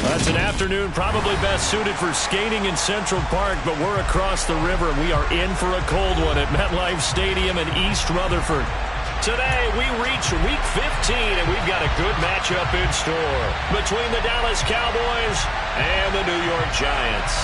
That's an afternoon probably best suited for skating in Central Park, but we're across the river, and we are in for a cold one at MetLife Stadium in East Rutherford. Today, we reach Week 15, and we've got a good matchup in store between the Dallas Cowboys and the New York Giants.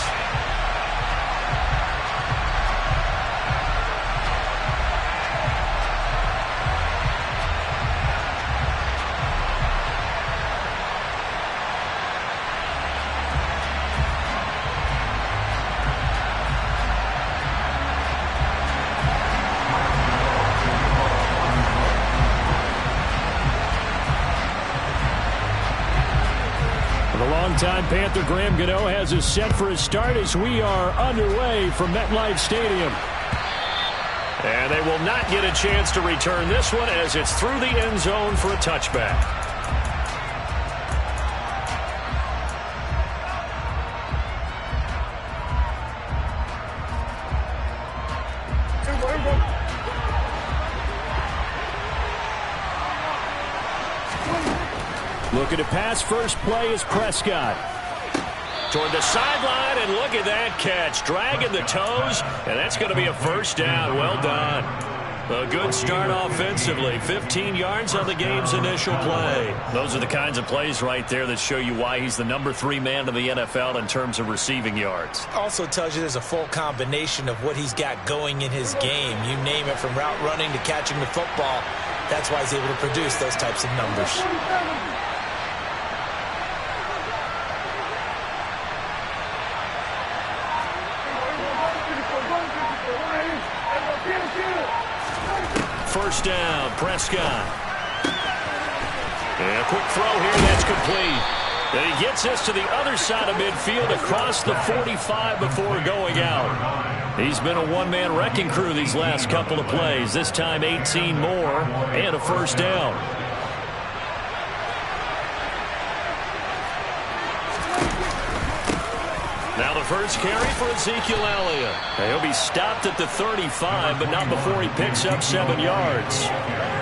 Longtime Panther Graham Gano has us set for a start as we are underway from MetLife Stadium. And they will not get a chance to return this one as it's through the end zone for a touchback. Looking to pass first play is Prescott. Toward the sideline, and look at that catch. Dragging the toes, and that's going to be a first down. Well done. A good start offensively. 15 yards on the game's initial play. Those are the kinds of plays right there that show you why he's the number 3 man in the NFL in terms of receiving yards. Also tells you there's a full combination of what he's got going in his game. You name it, from route running to catching the football. That's why he's able to produce those types of numbers. First down, Prescott. And a quick throw here, that's complete. And he gets this to the other side of midfield across the 45 before going out. He's been a one-man wrecking crew these last couple of plays. This time 18 more and a first down. Now the first carry for Ezekiel Elliott. He'll be stopped at the 35, but not before he picks up 7 yards.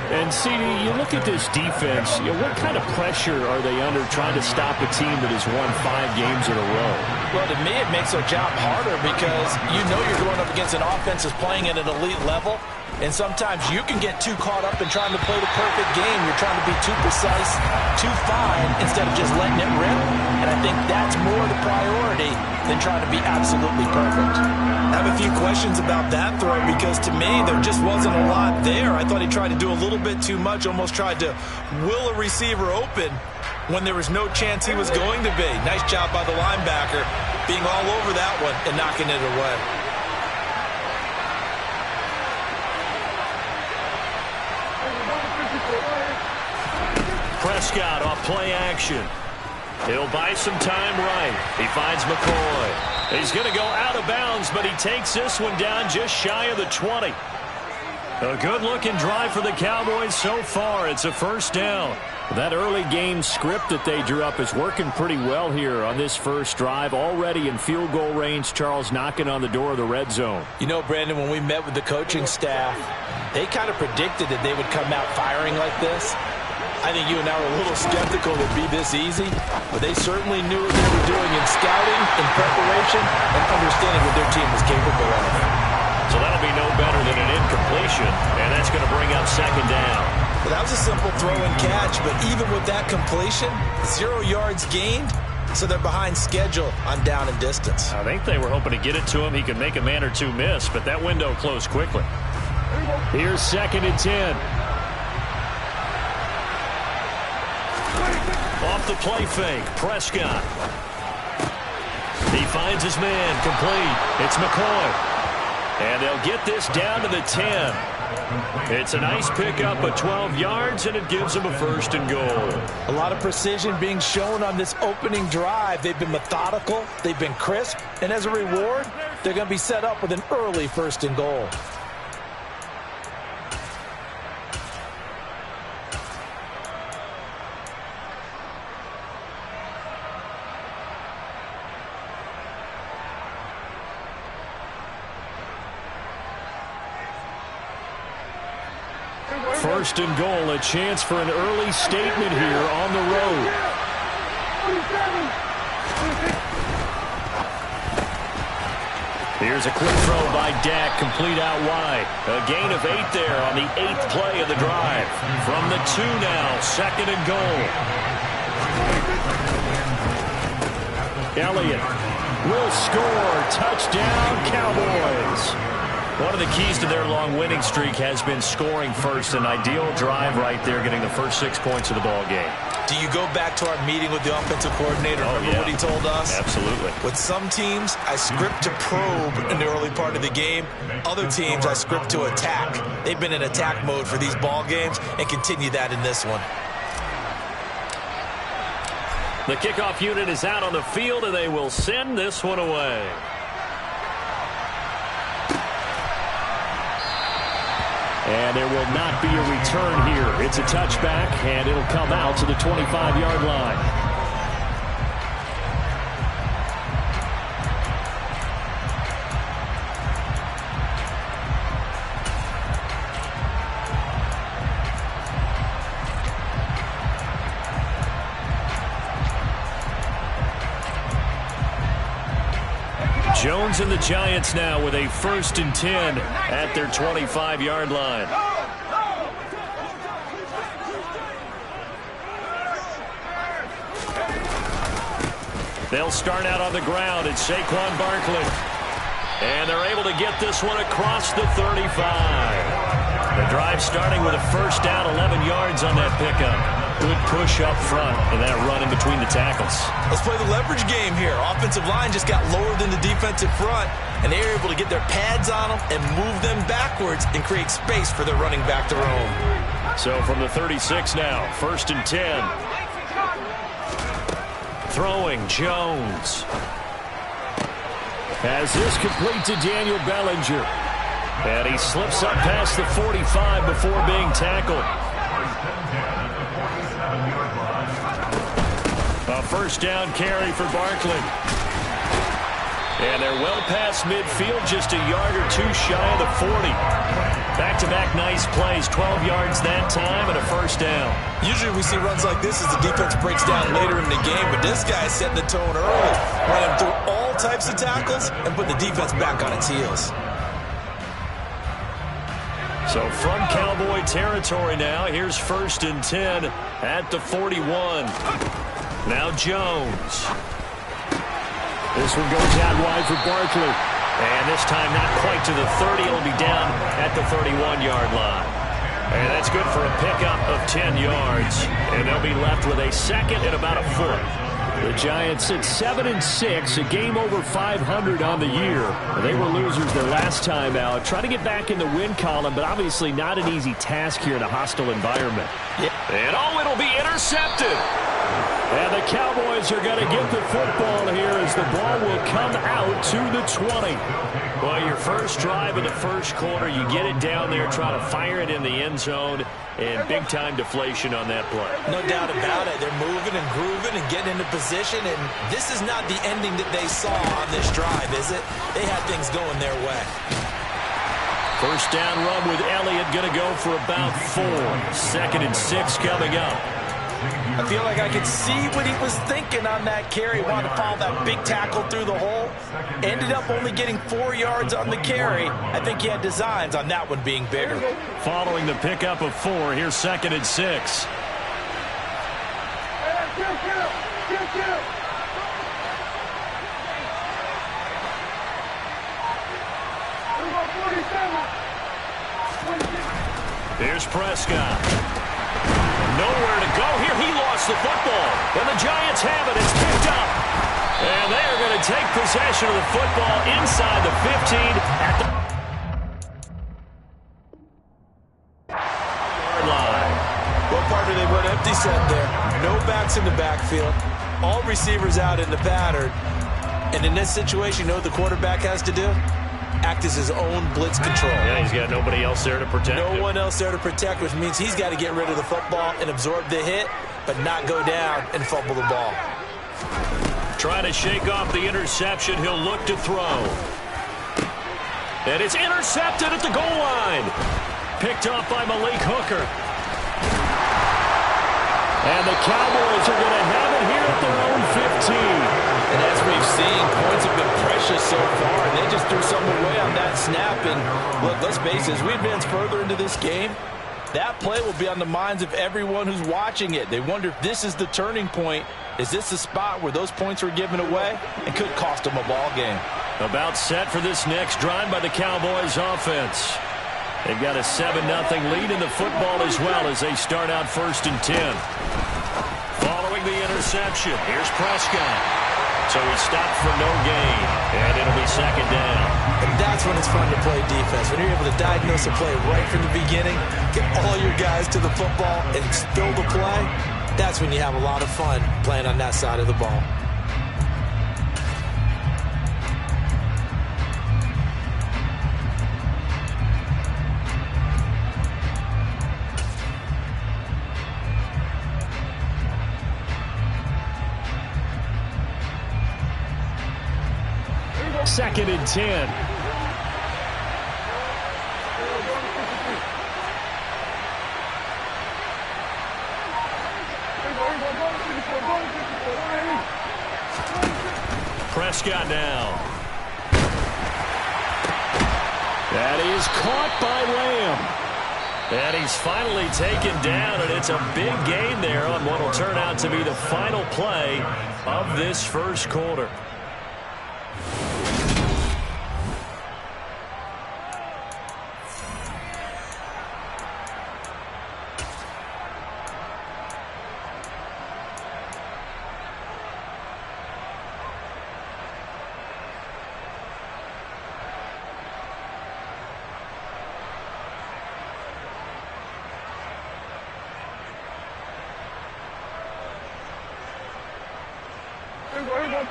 And, CD, you look at this defense, what kind of pressure are they under trying to stop a team that has won 5 games in a row? Well, to me, it makes their job harder because you know you're going up against an offense that's playing at an elite level. And sometimes you can get too caught up in trying to play the perfect game. You're trying to be too precise, too fine, instead of just letting it rip. And I think that's more the priority than trying to be absolutely perfect. I have a few questions about that throw because to me there just wasn't a lot there. I thought he tried to do a little bit too much, almost tried to will a receiver open when there was no chance he was going to be. Nice job by the linebacker being all over that one and knocking it away. Prescott off play action. He'll buy some time right. He finds McCoy. He's going to go out of bounds, but he takes this one down just shy of the 20. A good-looking drive for the Cowboys so far. It's a first down. That early game script that they drew up is working pretty well here on this first drive. Already in field goal range, Charles, knocking on the door of the red zone. You know, Brandon, when we met with the coaching staff, they kind of predicted that they would come out firing like this. I think you and I were a little skeptical it would be this easy, but they certainly knew what they were doing in scouting, in preparation, and understanding what their team was capable of. So that'll be no better than an incompletion, and that's going to bring up second down. Well, that was a simple throw and catch, but even with that completion, 0 yards gained, so they're behind schedule on down and distance. I think they were hoping to get it to him. He could make a man or two miss, but that window closed quickly. Here's 2nd and 10. Off the play fake, Prescott. He finds his man, complete. It's McCoy. And they'll get this down to the 10. It's a nice pickup of 12 yards, and it gives them a first and goal. A lot of precision being shown on this opening drive. They've been methodical, they've been crisp, and as a reward, they're going to be set up with an early first and goal. First and goal, a chance for an early statement here on the road. Here's a quick throw by Dak, complete out wide. A gain of 8 there on the 8th play of the drive. From the 2 now, 2nd and goal. Elliott will score. Touchdown, Cowboys. One of the keys to their long winning streak has been scoring first. An ideal drive right there, getting the first 6 points of the ball game. Do you go back to our meeting with the offensive coordinator? Remember what he told us? Absolutely. With some teams, I script to probe in the early part of the game. Other teams, I script to attack. They've been in attack mode for these ball games and continue that in this one. The kickoff unit is out on the field, and they will send this one away. And there will not be a return here. It's a touchback, and it'll come out to the 25-yard line. Jones and the Giants now with a 1st and 10 at their 25-yard line. They'll start out on the ground. It's Saquon Barkley. And they're able to get this one across the 35. The drive starting with a 1st down, 11 yards on that pickup. Good push up front and that run in between the tackles. Let's play the leverage game here. Offensive line just got lower than the defensive front, and they were able to get their pads on them and move them backwards and create space for their running back to roam. So from the 36 now, 1st and 10. Throwing Jones. Has this complete to Daniel Bellinger. And he slips up past the 45 before being tackled. A 1st down carry for Barkley. And they're well past midfield, just a yard or 2 shy of the 40. Back-to-back nice plays, 12 yards that time and a 1st down. Usually we see runs like this as the defense breaks down later in the game, but this guy setting the tone early, running through all types of tackles and put the defense back on its heels. So from Cowboy territory now, here's 1st and 10 at the 41. Now Jones. This one goes out wide for Barkley. And this time not quite to the 30. It'll be down at the 31-yard line. And that's good for a pickup of 10 yards. And they'll be left with a 2nd and about a 4. The Giants at 7-6, a game over 500 on the year. They were losers their last time out. Trying to get back in the win column, but obviously not an easy task here in a hostile environment. And it'll be intercepted. And the Cowboys are going to get the football here as the ball will come out to the 20. Well, your first drive in the first quarter, you get it down there, try to fire it in the end zone, and big-time deflation on that play. No doubt about it. They're moving and grooving and getting into position, and this is not the ending that they saw on this drive, is it? They had things going their way. 1st down run with Elliott, going to go for about 4. 2nd and 6 coming up. I feel like I could see what he was thinking on that carry. Wanted to follow that big tackle through the hole. Ended up only getting 4 yards on the carry. I think he had designs on that one being bigger. Following the pickup of 4, here's 2nd and 6. Here's Prescott. Nowhere to go here. He lost the football. And the Giants have it. It's picked up. And they are going to take possession of the football inside the 15 at the yard line. What part do they went empty set there? No backs in the backfield. All receivers out in the pattern. And in this situation, you know what the quarterback has to do? Act as his own blitz control. Yeah, he's got nobody else there to protect him. No one else there to protect, which means he's got to get rid of the football and absorb the hit, but not go down and fumble the ball. Trying to shake off the interception. He'll look to throw. And it's intercepted at the goal line. Picked off by Malik Hooker. And the Cowboys are going to have it here at their own 15. And as we've seen, points have been pressured vicious so far, and they just threw some away on that snap. And look, let's face it, as we advance further into this game, that play will be on the minds of everyone who's watching it. They wonder if this is the turning point. Is this the spot where those points were given away and could cost them a ball game? About set for this next drive by the Cowboys offense. They've got a 7-0 lead in the football as well as they start out 1st and 10. Following the interception, here's Prescott. So he stopped for no gain, and it'll be 2nd down. And that's when it's fun to play defense. When you're able to diagnose a play right from the beginning, get all your guys to the football, and build a play, that's when you have a lot of fun playing on that side of the ball. Second and 10. Prescott now. That is caught by Lamb. And he's finally taken down, and it's a big gain there on what will turn out to be the final play of this first quarter.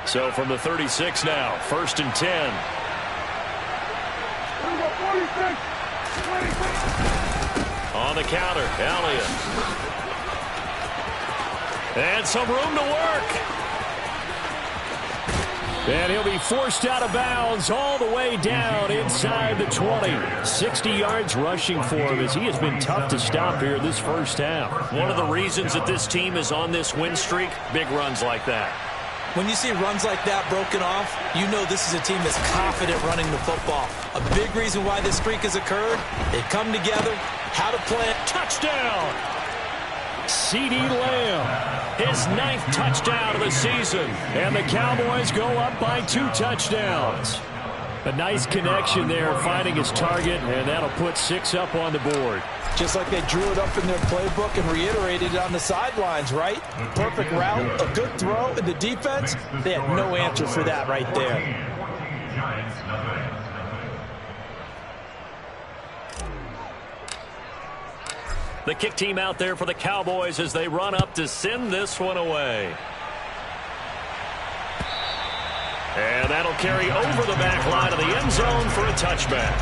So from the 36 now, 1st and 10. On the counter, Elliott. And some room to work. And he'll be forced out of bounds all the way down inside the 20. 60 yards rushing for him as he has been tough to stop here this first half. One of the reasons that this team is on this win streak, big runs like that. When you see runs like that broken off, you know this is a team that's confident running the football. A big reason why this streak has occurred, they've come together, how to play. Touchdown! CeeDee Lamb, his 9th touchdown of the season. And the Cowboys go up by 2 touchdowns. A nice connection there, finding his target, and that'll put 6 up on the board. Just like they drew it up in their playbook and reiterated it on the sidelines, right? Perfect route, a good throw, and the defense, they had no answer for that right there. The kick team out there for the Cowboys as they run up to send this one away. And that'll carry over the back line of the end zone for a touchback.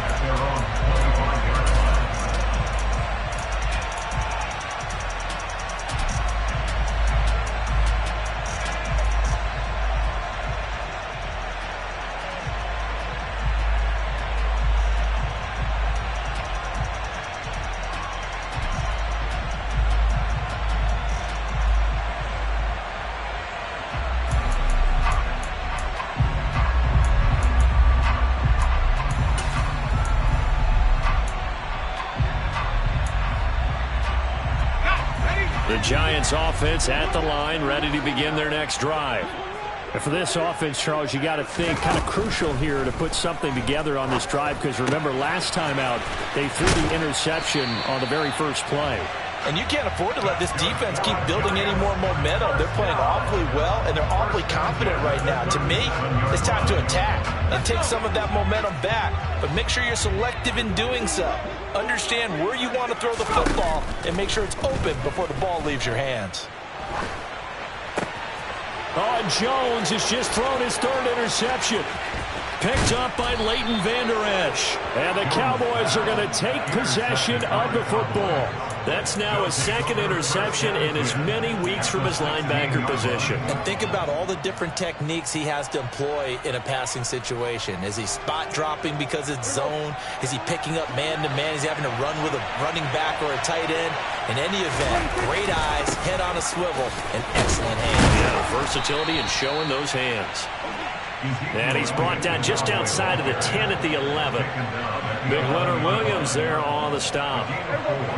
The Giants offense at the line, ready to begin their next drive. And for this offense, Charles, you got to think kind of crucial here to put something together on this drive, because remember last time out, they threw the interception on the very first play. And you can't afford to let this defense keep building any more momentum. They're playing awfully well, and they're awfully confident right now. To me, it's time to attack and take some of that momentum back. But make sure you're selective in doing so. Understand where you want to throw the football and make sure it's open before the ball leaves your hands. Oh, and Jones has just thrown his 3rd interception. Picked up by Leighton Vander Esch. And the Cowboys are going to take possession of the football. That's now his 2nd interception in as many weeks from his linebacker position. And think about all the different techniques he has to employ in a passing situation. Is he spot dropping because it's zone? Is he picking up man-to-man? Is he having to run with a running back or a tight end? In any event, great eyes, head on a swivel, and excellent hands. Yeah, versatility and showing those hands. And he's brought down just outside of the 10 at the 11. Big Leonard Williams there on the stop.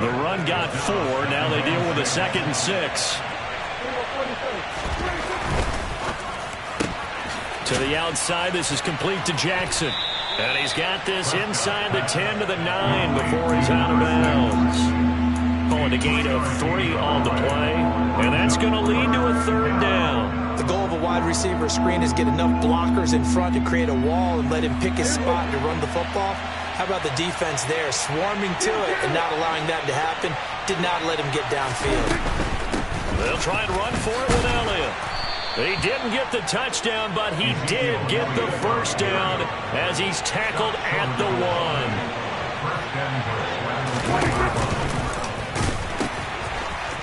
The run got 4. Now they deal with a 2nd and 6. To the outside, this is complete to Jackson. And he's got this inside the 10 to the 9 before he's out of bounds. Calling a gain of 3 on the play. And that's going to lead to a 3rd down. The goal of a wide receiver screen is get enough blockers in front to create a wall and let him pick his spot to run the football. How about the defense there, swarming to it and not allowing that to happen? Did not let him get downfield. They'll try and run for it with Elliott. He didn't get the touchdown, but he did get the 1st down as he's tackled at the 1.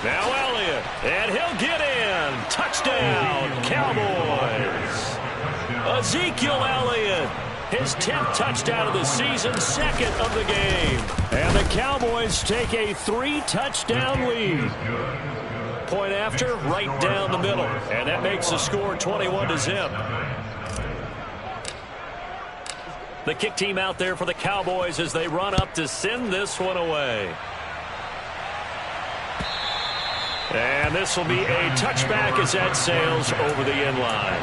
Now Elliott, and he'll get in. Touchdown, Cowboys. Ezekiel Elliott, his 10th touchdown of the season, 2nd of the game. And the Cowboys take a 3-touchdown lead. Point after, right down the middle. And that makes the score 21-0. The kick team out there for the Cowboys as they run up to send this one away. And this will be a touchback as that sails over the end line.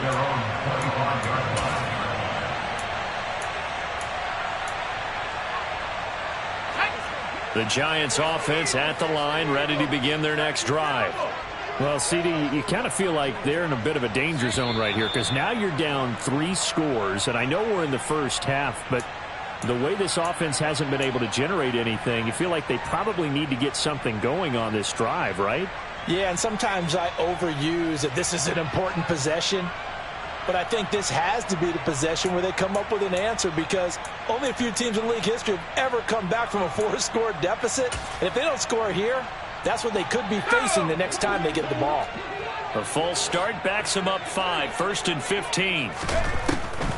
The Giants offense at the line, ready to begin their next drive. Well, CD, you kind of feel like they're in a bit of a danger zone right here because now you're down 3 scores, and I know we're in the first half, but the way this offense hasn't been able to generate anything, you feel like they probably need to get something going on this drive, right? Yeah, and sometimes I overuse that this is an important possession. But I think this has to be the possession where they come up with an answer because only a few teams in league history have ever come back from a 4-score deficit. And if they don't score here, that's what they could be facing the next time they get the ball. A false start backs him up 5, 1st and 15.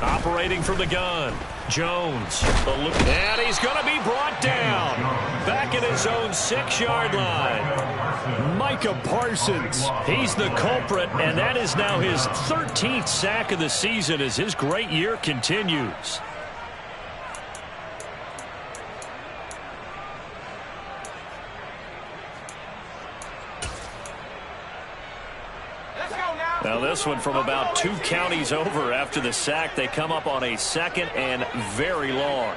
Operating from the gun, Jones. And he's going to be brought down. Back at his own 6-yard line. Micah Parsons, he's the culprit, and that is now his 13th sack of the season as his great year continues. Now this one from about 2 counties over after the sack. They come up on a 2nd and very long.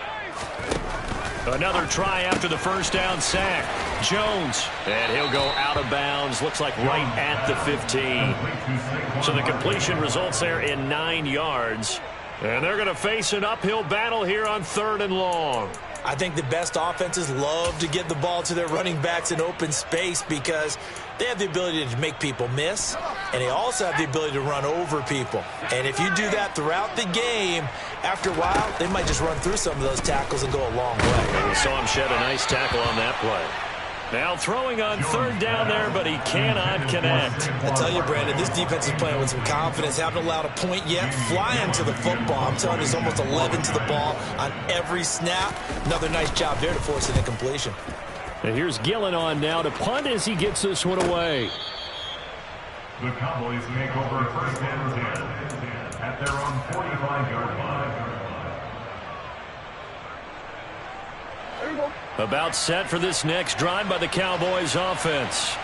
Another try after the 1st down sack. Jones, and he'll go out of bounds. Looks like right at the 15. So the completion results there in 9 yards. And they're going to face an uphill battle here on 3rd and long. I think the best offenses love to get the ball to their running backs in open space because they have the ability to make people miss, and they also have the ability to run over people. And if you do that throughout the game, after a while, they might just run through some of those tackles and go a long way. And we saw him shed a nice tackle on that play. Now throwing on 3rd down there, but he cannot connect. I tell you, Brandon, this defense is playing with some confidence. Haven't allowed a point yet. Flying to the football. I'm telling you, it's almost 11 to the ball on every snap. Another nice job there to force an incompletion. And here's Gillen on now to punt as he gets this one away. The Cowboys make over 1st and 10 at their own 45-yard line. About set for this next drive by the Cowboys offense.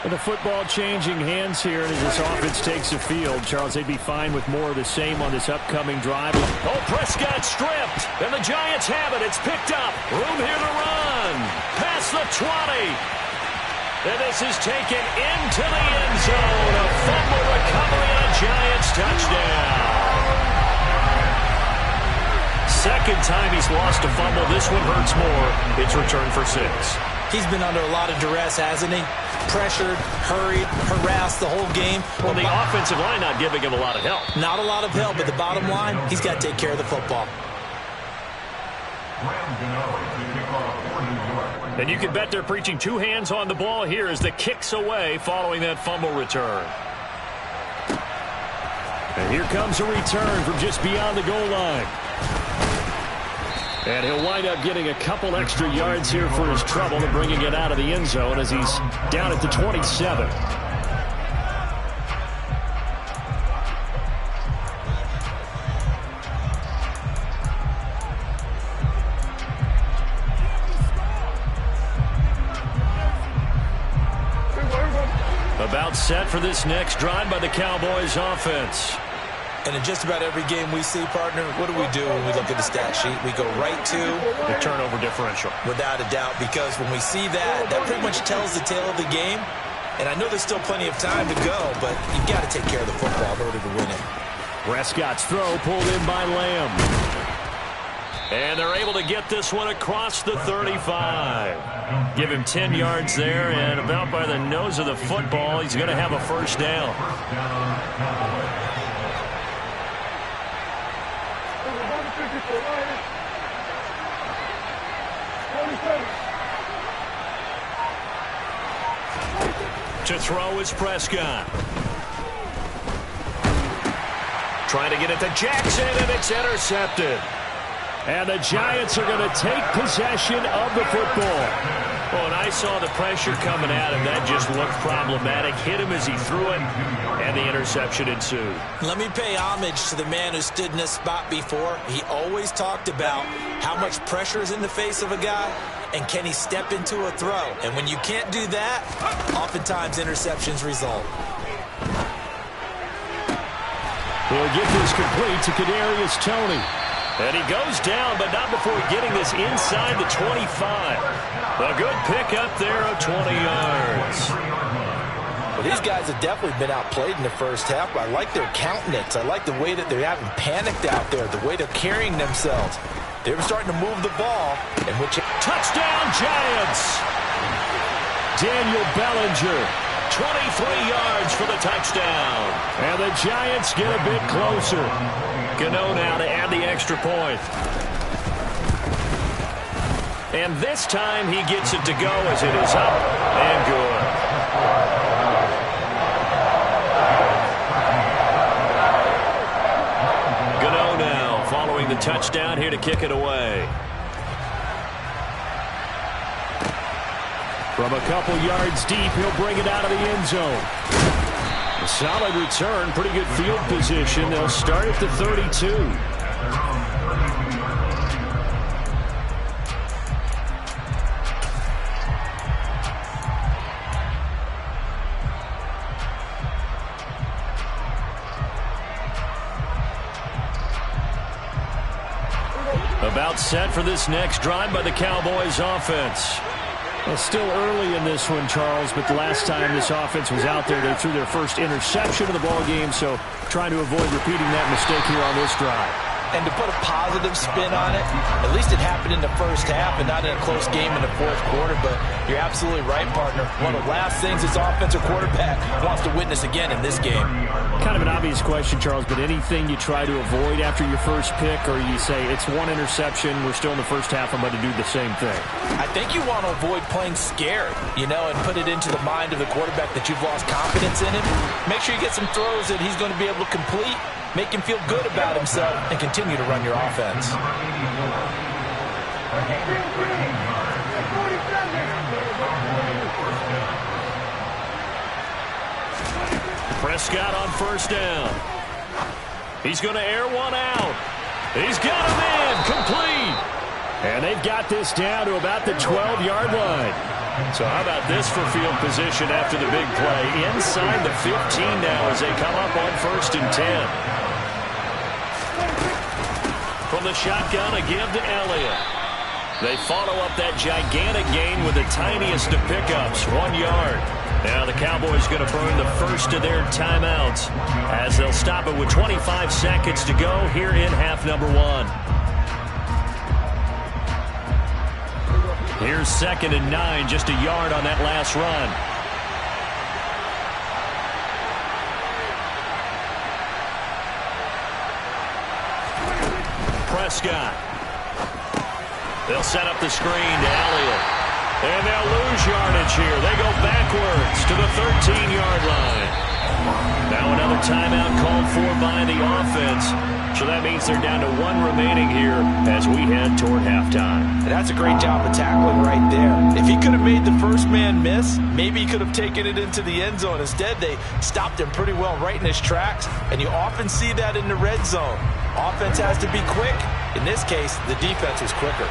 And the football changing hands here, and as this offense takes the field, Charles, they'd be fine with more of the same on this upcoming drive. Oh, Prescott stripped, and the Giants have it. It's picked up. Room here to run. Past the 20. And this is taken into the end zone. A fumble recovery and a Giants touchdown. 2nd time he's lost a fumble. This one hurts more. It's returned for 6. He's been under a lot of duress, hasn't he? Pressured, hurried, harassed the whole game. Well, the offensive line not giving him a lot of help. Not a lot of help, but the bottom line, he's got to take care of the football. And you can bet they're preaching 2 hands on the ball here as the kick's away following that fumble return. And here comes a return from just beyond the goal line. And he'll wind up getting a couple extra yards here for his trouble and bringing it out of the end zone as he's down at the 27. About set for this next drive by the Cowboys offense. And in just about every game we see, partner, what do we do when we look at the stat sheet? We go right to the turnover differential. Without a doubt, because when we see that, that pretty much tells the tale of the game. And I know there's still plenty of time to go, but you've got to take care of the football in order to win it. Prescott's throw pulled in by Lamb. And they're able to get this one across the 35. Give him 10 yards there, and about by the nose of the football, he's going to have a first down. To throw is Prescott. Trying to get it to Jackson, and it's intercepted. And the Giants are going to take possession of the football. Well, and I saw the pressure coming at him. That just looked problematic. Hit him as he threw it, and the interception ensued. Let me pay homage to the man who stood in this spot before. He always talked about how much pressure is in the face of a guy, and can he step into a throw. And when you can't do that, oftentimes interceptions result. We'll get this complete to Kadarius Toney. And he goes down, but not before getting this inside the 25. A good pickup there of 20 yards. Well, these guys have definitely been outplayed in the first half. I like their countenance. I like the way that they're having panicked out there, the way they're carrying themselves. They were starting to move the ball. And touchdown, Giants! Daniel Bellinger. 23 yards for the touchdown. And the Giants get a bit closer. Gano now to add the extra point. And this time he gets it to go as it is up and good. Gano now following the touchdown here to kick it away. From a couple yards deep, he'll bring it out of the end zone. A solid return, pretty good field position. They'll start at the 32. About set for this next drive by the Cowboys offense. Well, still early in this one, Charles, but the last time this offense was out there, they threw their first interception of the ball game, so trying to avoid repeating that mistake here on this drive. And to put a positive spin on it, at least it happened in the first half and not in a close game in the fourth quarter, but you're absolutely right, partner. One of the last things this offensive quarterback wants to witness again in this game. Kind of an obvious question, Charles, but anything you try to avoid after your first pick, or you say it's one interception, we're still in the first half, I'm going to do the same thing? I think you want to avoid playing scared, and put it into the mind of the quarterback that you've lost confidence in him. Make sure you get some throws that he's going to be able to complete, make him feel good about himself, and continue to run your offense. Prescott on first down. He's going to air one out. He's got him in, complete. And they've got this down to about the 12-yard line. So how about this for field position after the big play? Inside the 15 now as they come up on 1st and 10. From the shotgun, a give to Elliott. They follow up that gigantic gain with the tiniest of pickups, 1 yard. Now the Cowboys going to burn the first of their timeouts as they'll stop it with 25 seconds to go here in half number 1. Here's 2nd and 9, just a yard on that last run. Prescott. They'll set up the screen to Elliott. And they'll lose yardage here. They go backwards to the 13-yard line. Now another timeout called for by the offense. So that means they're down to 1 remaining here as we head toward halftime. That's a great job of tackling right there. If he could have made the first man miss, maybe he could have taken it into the end zone. Instead, they stopped him pretty well right in his tracks, and you often see that in the red zone. Offense has to be quick. In this case, the defense was quicker.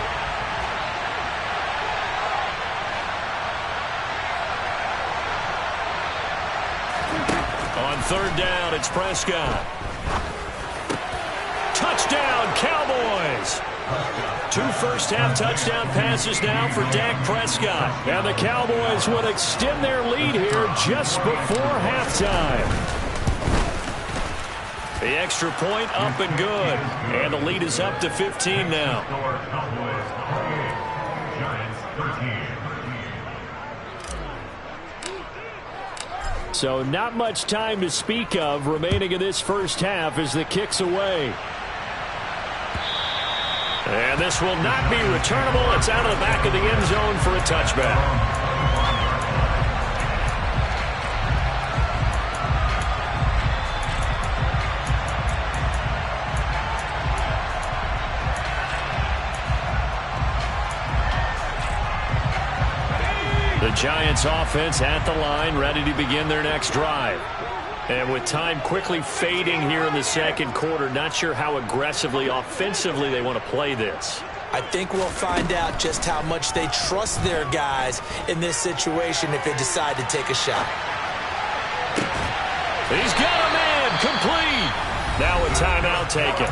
third down. It's Prescott. Touchdown, Cowboys. 2 first-half touchdown passes now for Dak Prescott. And the Cowboys would extend their lead here just before halftime. The extra point up and good. And the lead is up to 15 now. So not much time to speak of remaining in this first half as the kick's away. And this will not be returnable. It's out of the back of the end zone for a touchback. The Giants offense at the line, ready to begin their next drive. And with time quickly fading here in the second quarter, not sure how aggressively, offensively they want to play this. I think we'll find out just how much they trust their guys in this situation if they decide to take a shot. He's got a man, complete. Now a timeout taken.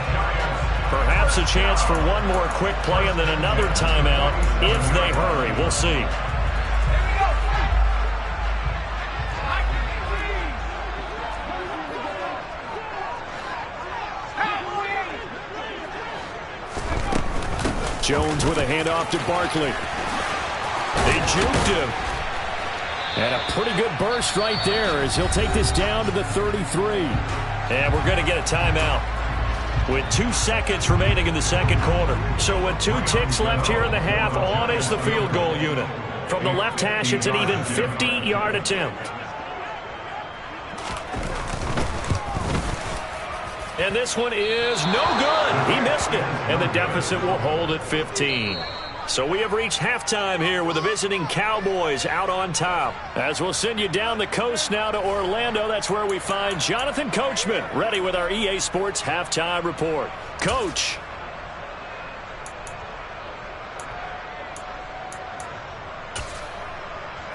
Perhaps a chance for one more quick play and then another timeout if they hurry. We'll see. Jones with a handoff to Barkley. They juked him. And a pretty good burst right there as he'll take this down to the 33. And we're going to get a timeout with 2 seconds remaining in the second quarter. So with 2 ticks left here in the half, on is the field goal unit. From the left hash, it's an even 50-yard attempt. And this one is no good. He missed it. And the deficit will hold at 15. So we have reached halftime here with the visiting Cowboys out on top. As we'll send you down the coast now to Orlando, that's where we find Jonathan Coachman ready with our EA Sports halftime report. Coach.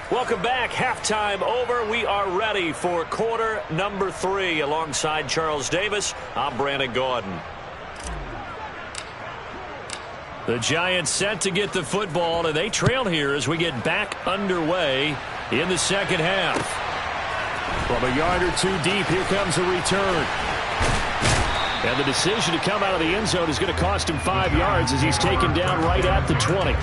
Welcome back. Halftime over. We are ready for quarter number 3. Alongside Charles Davis, I'm Brandon Gaudin. The Giants set to get the football, and they trail here as we get back underway in the second half. From a yard or 2 deep, here comes a return. And the decision to come out of the end zone is going to cost him 5 yards as he's taken down right at the 20.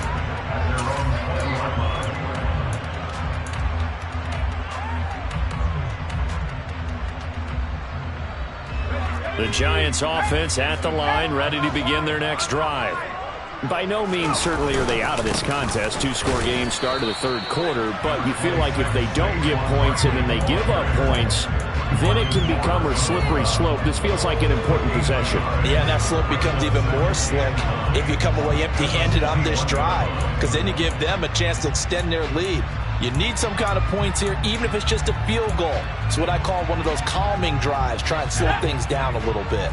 The Giants offense at the line, ready to begin their next drive. By no means certainly are they out of this contest. 2-score game start of the third quarter, but you feel like if they don't get points and then they give up points, then it can become a slippery slope. This feels like an important possession. Yeah, and that slope becomes even more slick if you come away empty-handed on this drive, because then you give them a chance to extend their lead. You need some kind of points here, even if it's just a field goal. It's what I call one of those calming drives, try and slow things down a little bit.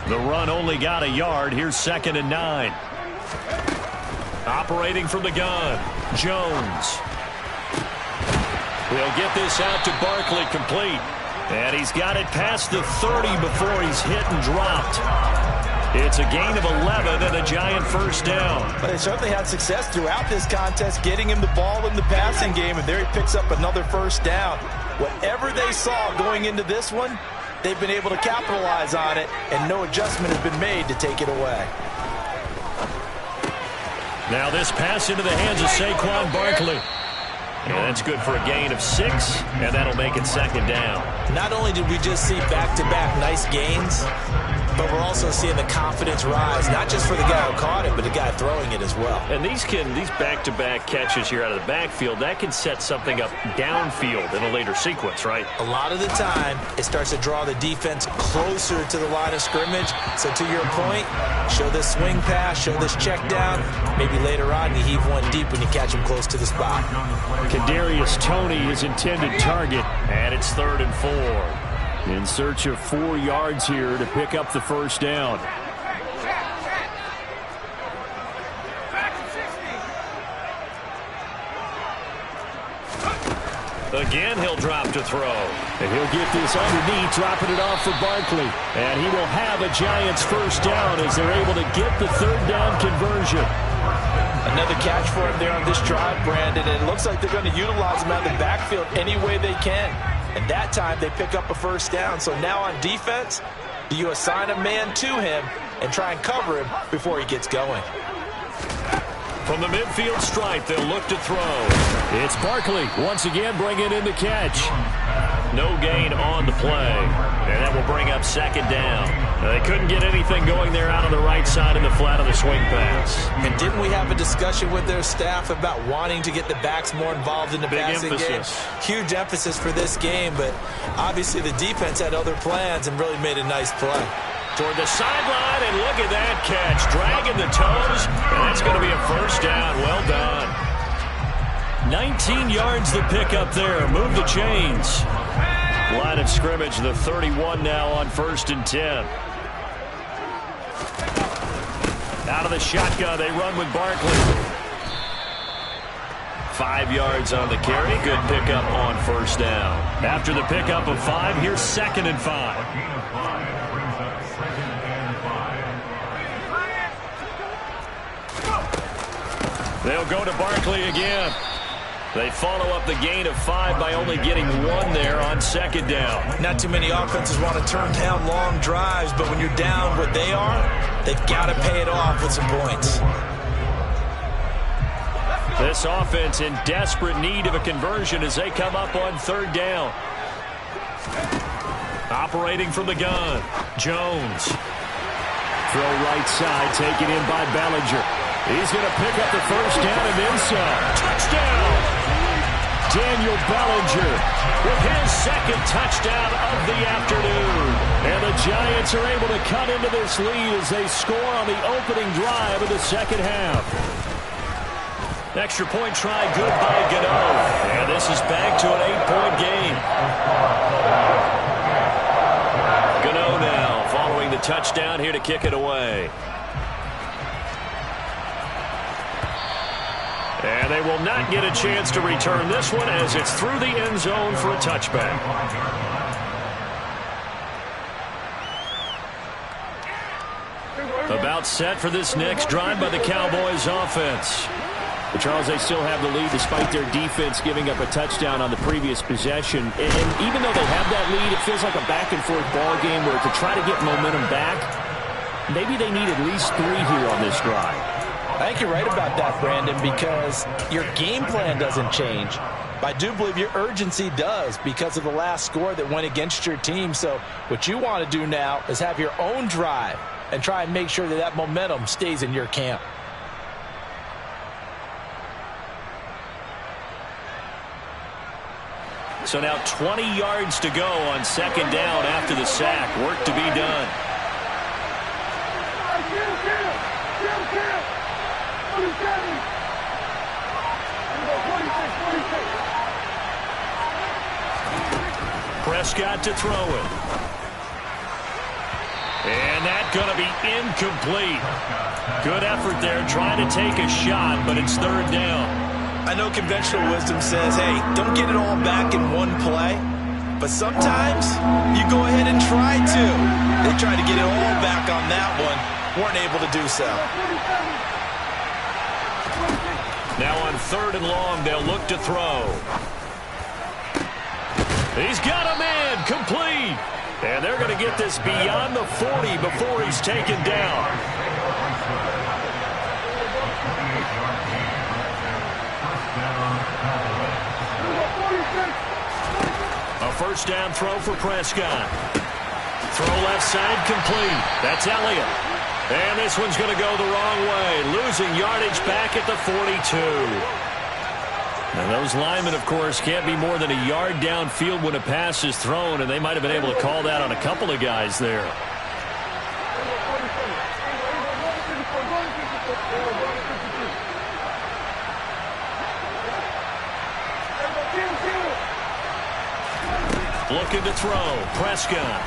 The run only got a yard. Here's 2nd and 9. Operating from the gun, Jones. We'll get this out to Barkley, complete. And he's got it past the 30 before he's hit and dropped. It's a gain of 11 and a Giant first down. But they certainly had success throughout this contest, getting him the ball in the passing game, and there he picks up another first down. Whatever they saw going into this one, they've been able to capitalize on it, and no adjustment has been made to take it away. Now this pass into the hands of Saquon Barkley. And that's good for a gain of 6, and that'll make it 2nd down. Not only did we just see back-to-back nice gains, but we're also seeing the confidence rise, not just for the guy who caught it, but the guy throwing it as well. And these back-to-back catches here out of the backfield, that can set something up downfield in a later sequence, right? A lot of the time, it starts to draw the defense closer to the line of scrimmage. So to your point, show this swing pass, show this check down. Maybe later on you heave one deep when you catch him close to the spot. Kadarius Toney, his intended target, and it's 3rd and 4. In search of 4 yards here to pick up the first down. Again, he'll drop to throw. And he'll get this underneath, dropping it off for Barkley. And he will have a Giants first down as they're able to get the third down conversion. Another catch for him there on this drive, Brandon. And it looks like they're going to utilize him out of the backfield any way they can. And that time they pick up a first down. So now on defense, do you assign a man to him and try and cover him before he gets going? From the midfield stripe, they'll look to throw. It's Barkley once again bringing in the catch. No gain on the play. And that will bring up second down. They couldn't get anything going there out on the right side in the flat of the swing pass. And didn't we have a discussion with their staff about wanting to get the backs more involved in the passing game? Huge emphasis for this game, but obviously the defense had other plans and really made a nice play. Toward the sideline, and look at that catch. Dragging the toes, and that's going to be a first down. Well done. 19 yards the pick up there. Move the chains. Line of scrimmage, the 31 now on 1st and 10. Out of the shotgun, they run with Barkley. 5 yards on the carry. Good pickup on first down. After the pickup of 5, here's 2nd and 5. They'll go to Barkley again. They follow up the gain of 5 by only getting 1 there on 2nd down. Not too many offenses want to turn down long drives, but when you're down what they are, they've got to pay it off with some points. This offense in desperate need of a conversion as they come up on 3rd down. Operating from the gun, Jones. Throw right side, taken in by Bellinger. He's going to pick up the first down and then some. Touchdown! Daniel Bellinger with his 2nd touchdown of the afternoon. And the Giants are able to cut into this lead as they score on the opening drive of the second half. Extra point try good by Gano. And this is back to an 8-point game. Gano now following the touchdown here to kick it away. And they will not get a chance to return this one as it's through the end zone for a touchback. About set for this next drive by the Cowboys offense. But Charles, they still have the lead despite their defense giving up a touchdown on the previous possession. And even though they have that lead, it feels like a back-and-forth ball game where to try to get momentum back, maybe they need at least 3 here on this drive. I think you're right about that, Brandon, because your game plan doesn't change. But I do believe your urgency does because of the last score that went against your team. So what you want to do now is have your own drive and try and make sure that that momentum stays in your camp. So now 20 yards to go on 2nd down after the sack. Work to be done. Prescott to throw it. And that's going to be incomplete. Good effort there trying to take a shot, but it's 3rd down. I know conventional wisdom says, hey, don't get it all back in one play. But sometimes you go ahead and try to. They tried to get it all back on that one. Weren't able to do so. Now on 3rd and long, they'll look to throw. He's got a man, complete. And they're going to get this beyond the 40 before he's taken down. A first down throw for Prescott. Throw left side, complete. That's Elliott. And this one's going to go the wrong way. Losing yardage back at the 42. And those linemen, of course, can't be more than a yard downfield when a pass is thrown, and they might have been able to call that on a couple of guys there. Looking to throw. Prescott.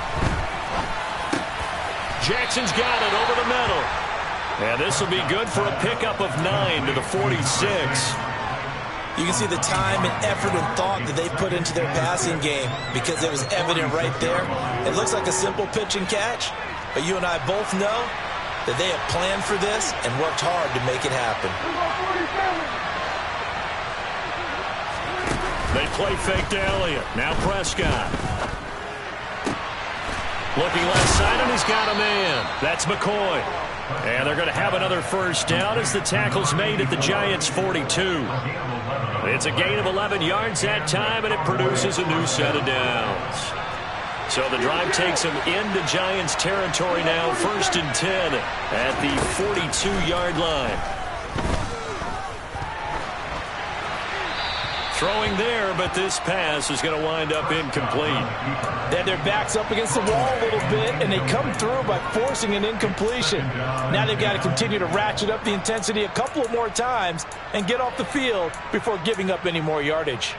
Jackson's got it over the middle. And this will be good for a pickup of 9 to the 46. You can see the time and effort and thought that they put into their passing game because it was evident right there. It looks like a simple pitch and catch, but you and I both know that they have planned for this and worked hard to make it happen. They play fake to Elliott. Now Prescott. Looking left side, and he's got a man. That's McCoy. And they're going to have another first down as the tackle's made at the Giants' 42. It's a gain of 11 yards that time, and it produces a new set of downs. So the drive takes them into Giants territory now, 1st and 10 at the 42-yard line. Throwing there, but this pass is going to wind up incomplete. Then their back's up against the wall a little bit, and they come through by forcing an incompletion. Now they've got to continue to ratchet up the intensity a couple of more times and get off the field before giving up any more yardage.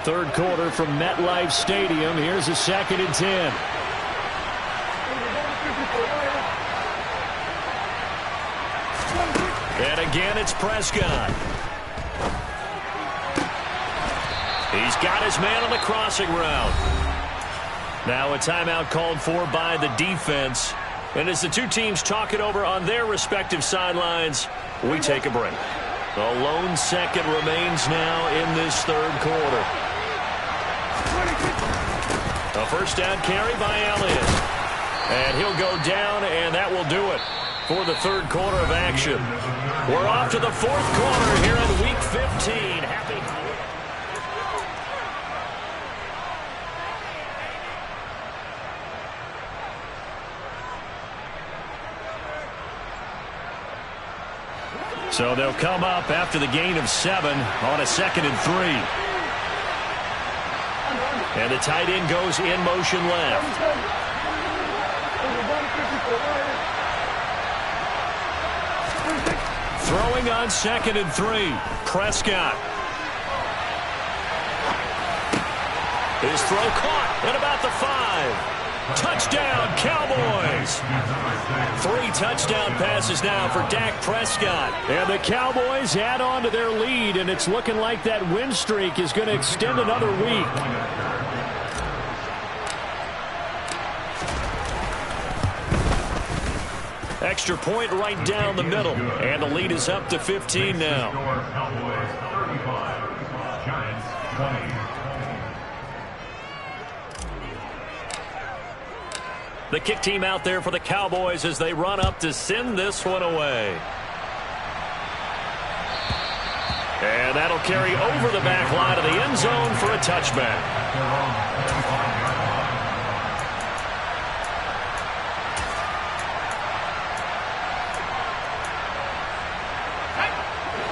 Third quarter from MetLife Stadium. Here's a 2nd and 10. And again, it's Prescott. He's got his man on the crossing route. Now a timeout called for by the defense. And as the two teams talk it over on their respective sidelines, we take a break. A lone second remains now in this third quarter. A first down carry by Elliott. And he'll go down, and that will do it for the third quarter of action. We're off to the fourth quarter here in Week 15. Happy. So they'll come up after the gain of 7 on a 2nd and 3. And the tight end goes in motion left. Throwing on 2nd and 3. Prescott. His throw caught at about the 5. Touchdown, Cowboys. 3 touchdown passes now for Dak Prescott. And the Cowboys add on to their lead, and it's looking like that win streak is going to extend another week. Extra point right down the middle. And the lead is up to 15 now. Cowboys 35, Giants 20. The kick team out there for the Cowboys as they run up to send this one away. And that'll carry over the back line of the end zone for a touchback.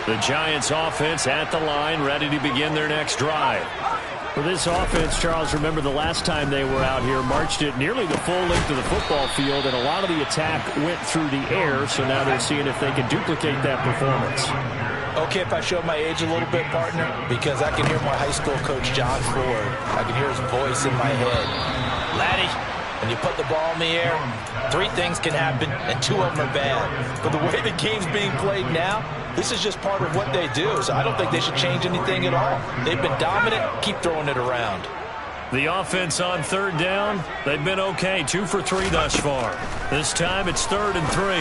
The Giants offense at the line, ready to begin their next drive. For this offense, Charles, remember the last time they were out here, marched it nearly the full length of the football field, and a lot of the attack went through the air, so now they're seeing if they can duplicate that performance. Okay, if I show my age a little bit, partner, because I can hear my high school coach, John Ford. I can hear his voice in my head. Laddie, when you put the ball in the air, 3 things can happen, and 2 of them are bad. But the way the game's being played now, this is just part of what they do, so I don't think they should change anything at all. They've been dominant. Keep throwing it around. The offense on third down, they've been okay. 2 for 3 thus far. This time it's 3rd and 3.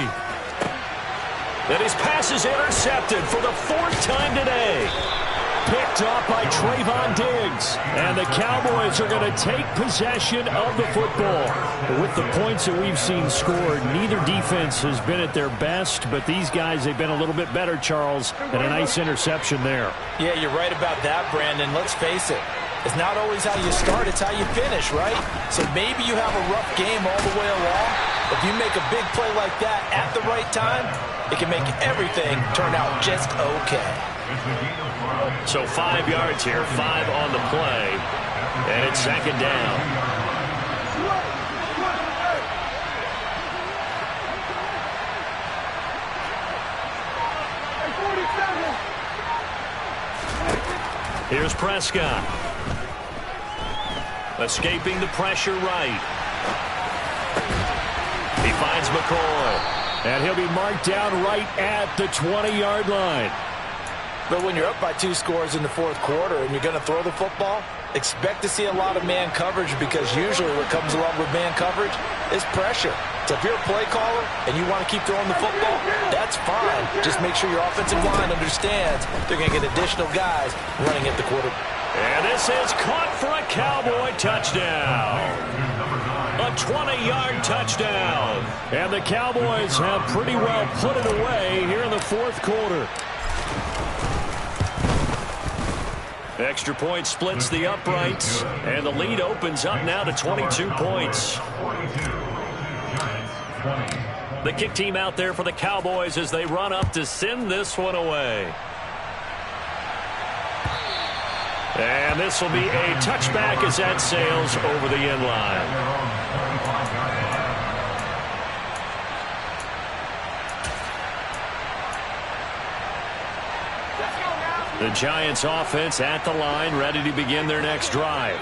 And his pass is intercepted for the 4th time today. Picked off by Trayvon Diggs. And the Cowboys are going to take possession of the football. With the points that we've seen scored, neither defense has been at their best, but these guys, they've been a little bit better, Charles, and a nice interception there. Yeah, you're right about that, Brandon. Let's face it. It's not always how you start, it's how you finish, right? So maybe you have a rough game all the way along. If you make a big play like that at the right time, it can make everything turn out just okay. So 5 yards here, 5 on the play, and it's 2nd down. Here's Prescott. Escaping the pressure right. He finds McCoy. And he'll be marked down right at the 20-yard line. But when you're up by 2 scores in the fourth quarter and you're going to throw the football, expect to see a lot of man coverage, because usually what comes along with man coverage is pressure. So if you're a play caller and you want to keep throwing the football, that's fine. Just make sure your offensive line understands they're going to get additional guys running at the quarter. And this is caught for a Cowboy touchdown. A 20-yard touchdown. And the Cowboys have pretty well put it away here in the fourth quarter. Extra point splits the uprights, and the lead opens up now to 22 points. The kick team out there for the Cowboys as they run up to send this one away. And this will be a touchback as that sails over the end line. The Giants offense at the line, ready to begin their next drive.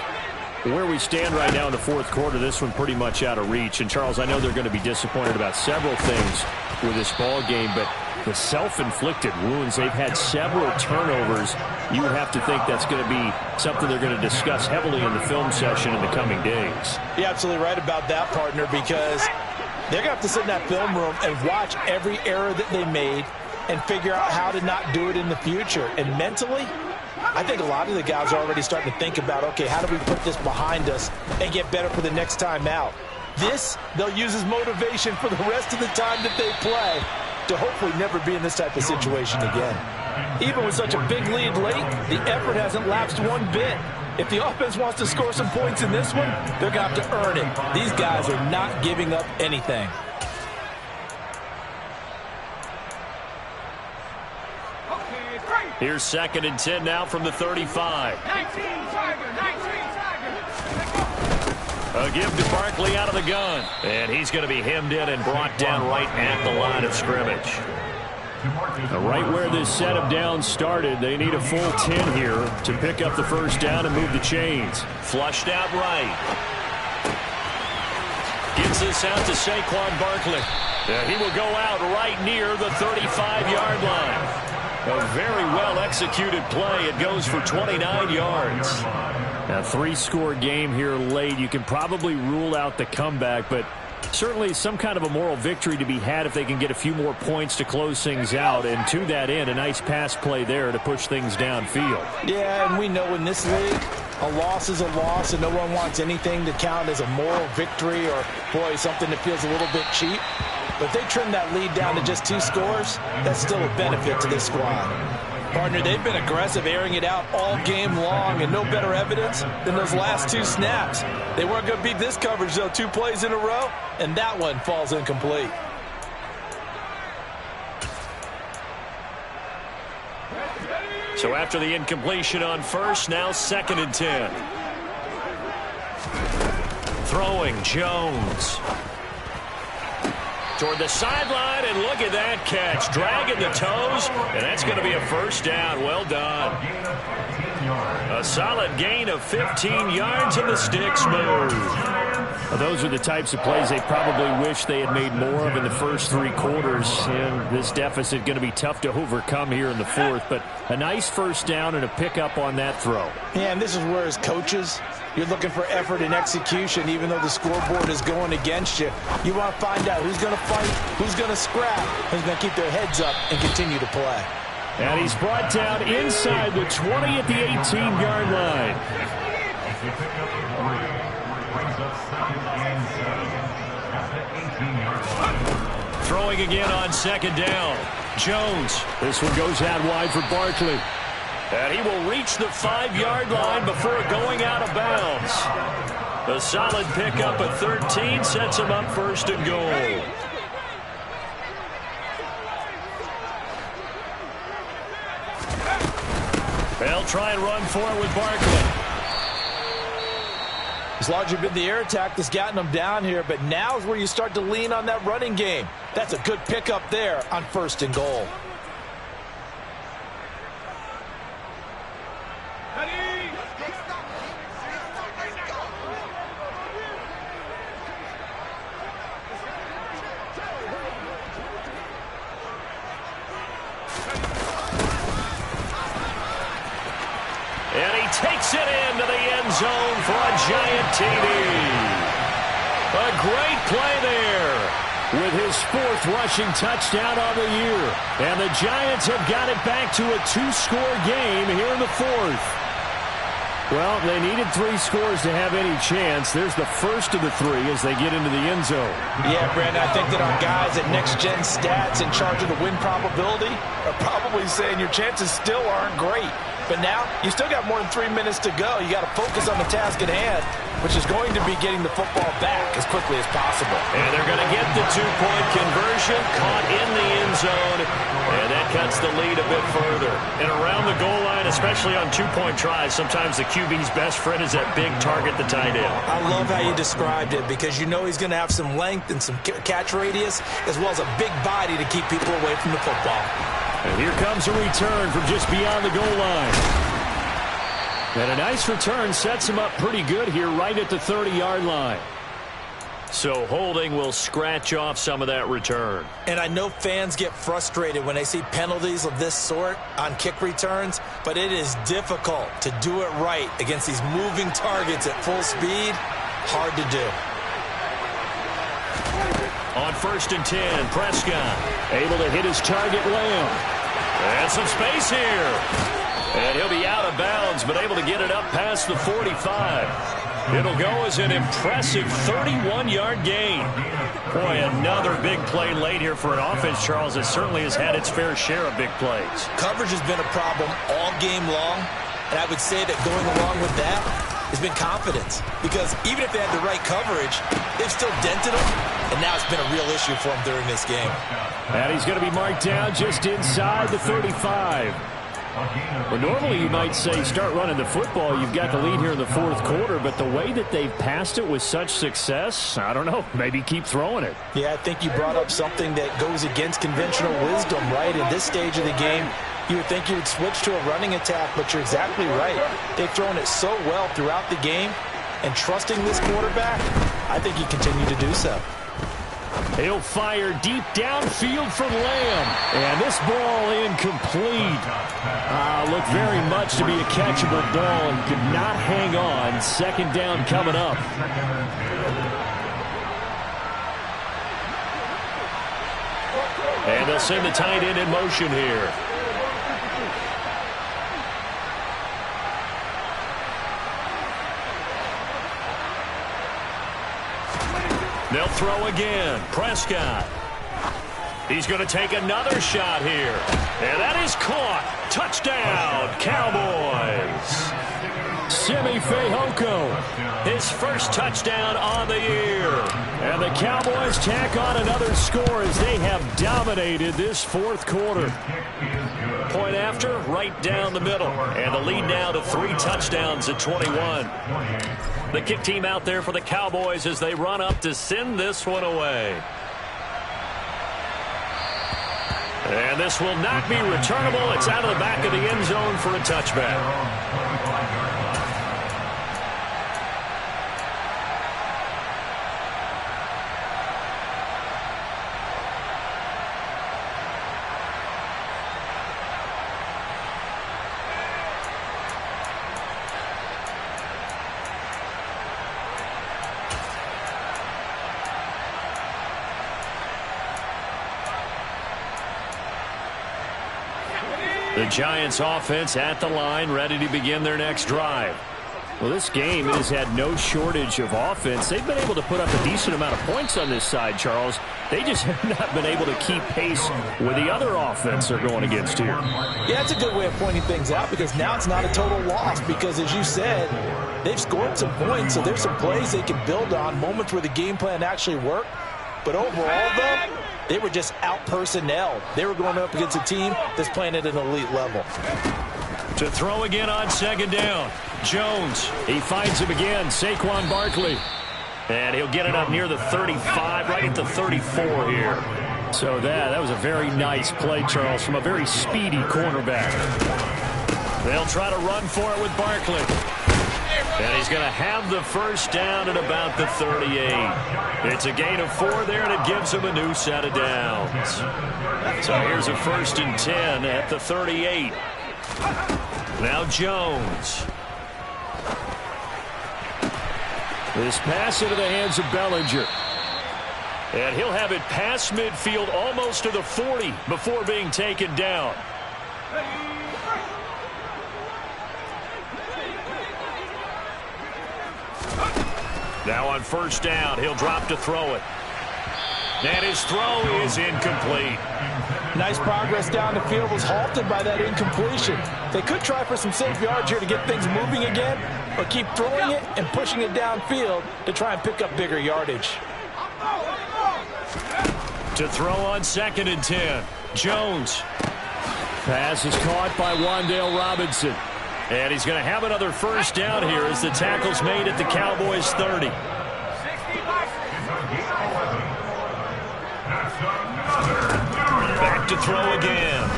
Where we stand right now in the fourth quarter, this one pretty much out of reach. And, Charles, I know they're going to be disappointed about several things with this ball game, but the self-inflicted wounds, they've had several turnovers. You would have to think that's going to be something they're going to discuss heavily in the film session in the coming days. You're absolutely right about that, partner, because they're going to have to sit in that film room and watch every error that they made and figure out how to not do it in the future. And mentally, I think a lot of the guys are already starting to think about, okay, how do we put this behind us and get better for the next time out? This, they'll use as motivation for the rest of the time that they play to hopefully never be in this type of situation again. Even with such a big lead late, the effort hasn't lapsed one bit. If the offense wants to score some points in this one, they're going to have to earn it. These guys are not giving up anything. Here's 2nd and 10 now from the 35. A give to Barkley out of the gun. And he's going to be hemmed in and brought down right at the line of scrimmage. Right where this set of downs started, they need a full 10 here to pick up the first down and move the chains. Flushed out right. Gets this out to Saquon Barkley. He will go out right near the 35-yard line. A very well-executed play. It goes for 29 yards. A 3-score game here late. You can probably rule out the comeback, but certainly some kind of a moral victory to be had if they can get a few more points to close things out. And to that end, a nice pass play there to push things downfield. Yeah, and we know in this league, a loss is a loss, and no one wants anything to count as a moral victory or, boy, something that feels a little bit cheap. But if they trim that lead down to just 2 scores, that's still a benefit to this squad. Partner, they've been aggressive, airing it out all game long, and no better evidence than those last 2 snaps. They weren't going to beat this coverage, though, 2 plays in a row, and that one falls incomplete. So after the incompletion on first, now 2nd and 10. Throwing Jones. Toward the sideline, and look at that catch. Dragging the toes, and that's going to be a first down. Well done. A solid gain of 15 yards, and the sticks move. Well, those are the types of plays they probably wish they had made more of in the first 3 quarters. And this deficit going to be tough to overcome here in the fourth. But a nice first down and a pickup on that throw. Yeah, and this is where, as coaches, you're looking for effort and execution, even though the scoreboard is going against you. You want to find out who's going to fight, who's going to scrap, who's going to keep their heads up and continue to play. And he's brought down inside the 20 at the 18-yard line. Throwing again on 2nd down. Jones. This one goes out wide for Barkley. And he will reach the 5-yard line before going out of bounds. A solid pickup at 13 sets him up 1st and goal. They'll try and run for it with Barkley. It's largely been the air attack that's gotten them down here, but now is where you start to lean on that running game. That's a good pickup there on 1st and goal. takes it into the end zone for a giant TD. A great play there with his 4th rushing touchdown on the year. And the Giants have got it back to a 2-score game here in the 4th. Well, they needed 3 scores to have any chance. There's the first of the 3 as they get into the end zone. Yeah, Brandon, I think that our guys at Next Gen Stats in charge of the win probability are probably saying your chances still aren't great. But now, you still got more than 3 minutes to go. You got to focus on the task at hand, which is going to be getting the football back as quickly as possible. And they're going to get the 2-point conversion, caught in the end zone, and that cuts the lead a bit further. And around the goal line, especially on 2-point tries, sometimes the QB's best friend is that big target, the tight end. I love how you described it because you know he's going to have some length and some catch radius as well as a big body to keep people away from the football. And here comes a return from just beyond the goal line. And a nice return sets him up pretty good here right at the 30-yard line. So holding will scratch off some of that return. And I know fans get frustrated when they see penalties of this sort on kick returns, but it is difficult to do it right against these moving targets at full speed. Hard to do. On 1st and 10, Prescott able to hit his target, Lamb. And some space here. And he'll be out of bounds, but able to get it up past the 45. It'll go as an impressive 31-yard gain. Boy, another big play late here for an offense, Charles, that certainly has had its fair share of big plays. Coverage has been a problem all game long, and I would say that going along with that has been confidence. Because even if they had the right coverage, they've still dented them, and now it's been a real issue for them during this game. And he's going to be marked down just inside the 35. Well, normally you might say start running the football. You've got the lead here in the 4th quarter, but the way that they've passed it with such success, I don't know, maybe keep throwing it. Yeah, I think you brought up something that goes against conventional wisdom, right? In this stage of the game, you would think you would switch to a running attack, but you're exactly right. They've thrown it so well throughout the game, and trusting this quarterback, I think he continued to do so. He'll fire deep downfield from Lamb. And this ball incomplete. Looked very much to be a catchable ball and could not hang on. 2nd down coming up. And they'll send the tight end in motion here. They'll throw again. Prescott. He's going to take another shot here. And that is caught. Touchdown, Cowboys. Simi Fehoko, his first touchdown on the year. And the Cowboys tack on another score as they have dominated this 4th quarter. Point after, right down the middle. And the lead now to 3 touchdowns at 21. The kick team out there for the Cowboys as they run up to send this one away. And this will not be returnable. It's out of the back of the end zone for a touchback. The Giants offense at the line, ready to begin their next drive. Well, this game has had no shortage of offense. They've been able to put up a decent amount of points on this side, Charles. They just have not been able to keep pace with the other offense they're going against here. Yeah, that's a good way of pointing things out because now it's not a total loss because, as you said, they've scored some points, so there's some plays they can build on, moments where the game plan actually worked. But overall, though, they were just out-personnel. They were going up against a team that's playing at an elite level. To throw again on 2nd down. Jones, he finds him again. Saquon Barkley. And he'll get it up near the 35, right at the 34 here. So that was a very nice play, Charles, from a very speedy cornerback. They'll try to run for it with Barkley. And he's going to have the first down at about the 38. It's a gain of 4 there, and it gives him a new set of downs. So here's a 1st and 10 at the 38. Now Jones. This pass into the hands of Bellinger. And he'll have it past midfield almost to the 40 before being taken down. Now on first down, he'll drop to throw it. And his throw is incomplete. Nice progress down the field, was halted by that incompletion. They could try for some safe yards here to get things moving again, or keep throwing it and pushing it downfield to try and pick up bigger yardage. To throw on 2nd and 10. Jones. Pass is caught by Wan'Dale Robinson. And he's going to have another first down here as the tackle's made at the Cowboys 30. Back to throw again.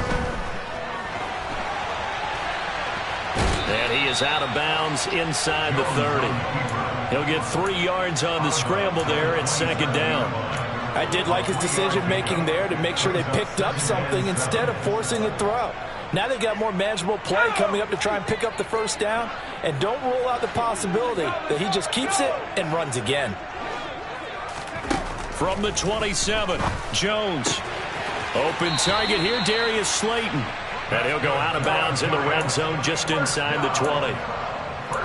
And he is out of bounds inside the 30. He'll get 3 yards on the scramble there at 2nd down. I did like his decision-making there to make sure they picked up something instead of forcing a throw. Now they've got more manageable play coming up to try and pick up the first down. And don't rule out the possibility that he just keeps it and runs again. From the 27, Jones. Open target here, Darius Slayton. And he'll go out of bounds in the red zone just inside the 20.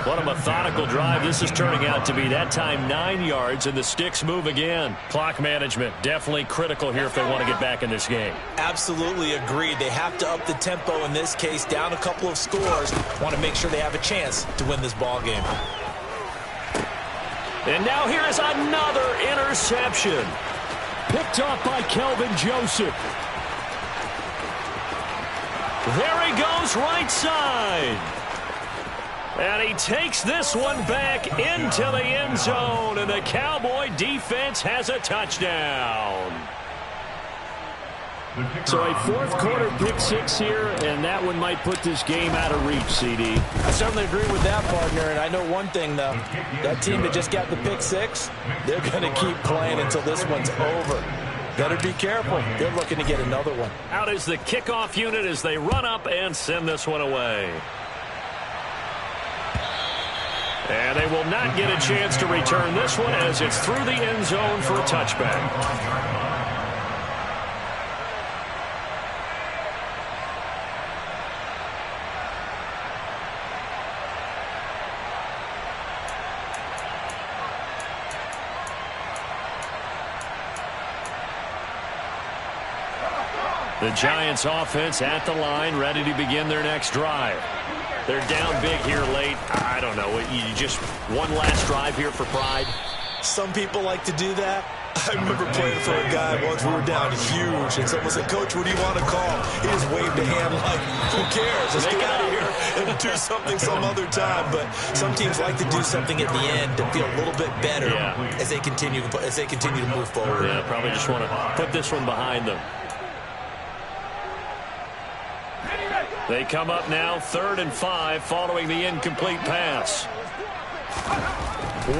What a methodical drive this is turning out to be. That time 9 yards, and the sticks move again. Clock management definitely critical here if they want to get back in this game. Absolutely agreed. They have to up the tempo in this case, down a couple of scores. Want to make sure they have a chance to win this ball game. And now here is another interception. Picked off by Kelvin Joseph. There he goes, right side. And he takes this one back into the end zone, and the Cowboy defense has a touchdown. So a fourth quarter pick 6 here, and that one might put this game out of reach, CD. I certainly agree with that, partner, and I know one thing, though. That team that just got the pick 6, they're going to keep playing until this one's over. Better be careful. They're looking to get another one. Out is the kickoff unit as they run up and send this one away. And they will not get a chance to return this one as it's through the end zone for a touchback. The Giants offense at the line, ready to begin their next drive. They're down big here late. I don't know. You just one last drive here for pride. Some people like to do that. I remember playing for a guy once. We were down huge, and someone said, "Coach, what do you want to call?" He just waved a hand like, "Who cares? Let's get out of here and do something some other time." But some teams like to do something at the end to feel a little bit better as they continue to move forward. Yeah, probably just want to put this one behind them. They come up now 3rd and 5 following the incomplete pass.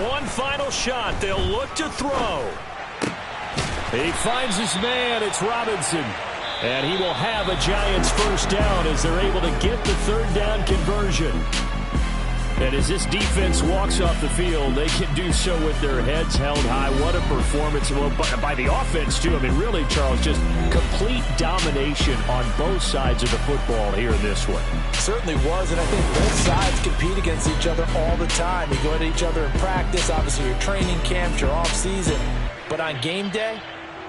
One final shot. They'll look to throw. He finds his man. It's Robinson. And he will have a Giants first down as they're able to get the 3rd down conversion. And as this defense walks off the field, they can do so with their heads held high. What a performance by the offense, too. I mean, really, Charles, just complete domination on both sides of the football here in this one. Certainly was, and I think both sides compete against each other all the time. You go at each other in practice, obviously your training camps, your off-season. But on game day,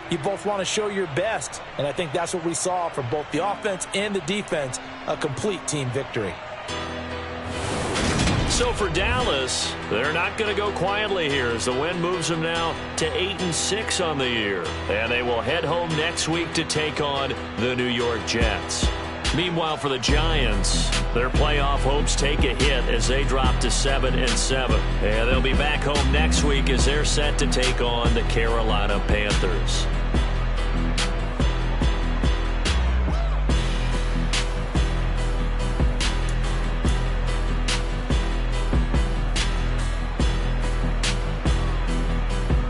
you both want to show your best. And I think that's what we saw from both the offense and the defense, a complete team victory. So for Dallas, they're not going to go quietly here as the win moves them now to 8-6 on the year. And they will head home next week to take on the New York Jets. Meanwhile, for the Giants, their playoff hopes take a hit as they drop to 7-7. And they'll be back home next week as they're set to take on the Carolina Panthers.